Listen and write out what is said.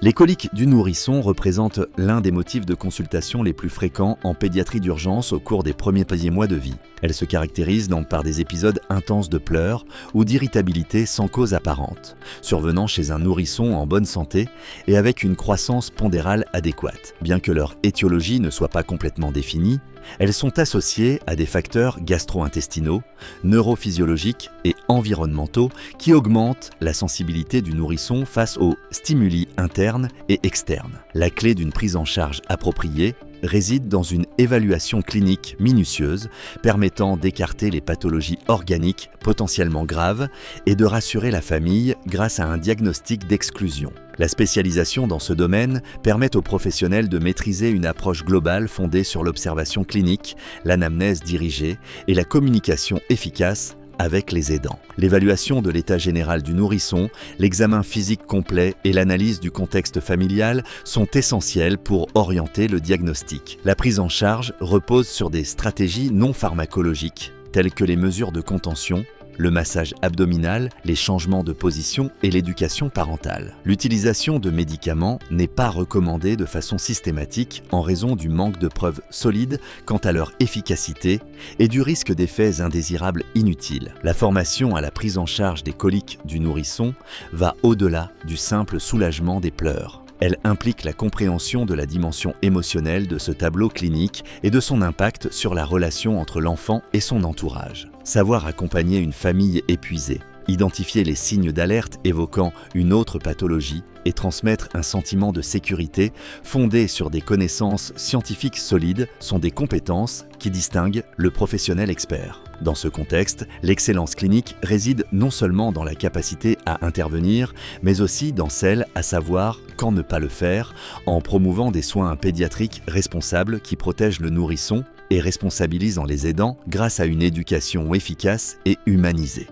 Les coliques du nourrisson représentent l'un des motifs de consultation les plus fréquents en pédiatrie d'urgence au cours des premiers mois de vie. Elles se caractérisent donc par des épisodes intenses de pleurs ou d'irritabilité sans cause apparente, survenant chez un nourrisson en bonne santé et avec une croissance pondérale adéquate. Bien que leur étiologie ne soit pas complètement définie, elles sont associées à des facteurs gastro-intestinaux, neurophysiologiques et environnementaux qui augmentent la sensibilité du nourrisson face aux stimuli internes et externes. La clé d'une prise en charge appropriée réside dans une évaluation clinique minutieuse permettant d'écarter les pathologies organiques potentiellement graves et de rassurer la famille grâce à un diagnostic d'exclusion. La spécialisation dans ce domaine permet aux professionnels de maîtriser une approche globale fondée sur l'observation clinique, l'anamnèse dirigée et la communication efficace avec les aidants. L'évaluation de l'état général du nourrisson, l'examen physique complet et l'analyse du contexte familial sont essentiels pour orienter le diagnostic. La prise en charge repose sur des stratégies non pharmacologiques, telles que les mesures de contention, le massage abdominal, les changements de position et l'éducation parentale. L'utilisation de médicaments n'est pas recommandée de façon systématique en raison du manque de preuves solides quant à leur efficacité et du risque d'effets indésirables inutiles. La formation à la prise en charge des coliques du nourrisson va au-delà du simple soulagement des pleurs. Elle implique la compréhension de la dimension émotionnelle de ce tableau clinique et de son impact sur la relation entre l'enfant et son entourage. Savoir accompagner une famille épuisée, identifier les signes d'alerte évoquant une autre pathologie et transmettre un sentiment de sécurité fondé sur des connaissances scientifiques solides sont des compétences qui distinguent le professionnel expert. Dans ce contexte, l'excellence clinique réside non seulement dans la capacité à intervenir, mais aussi dans celle à savoir quand ne pas le faire, en promouvant des soins pédiatriques responsables qui protègent le nourrisson et responsabilisant les aidants grâce à une éducation efficace et humanisée.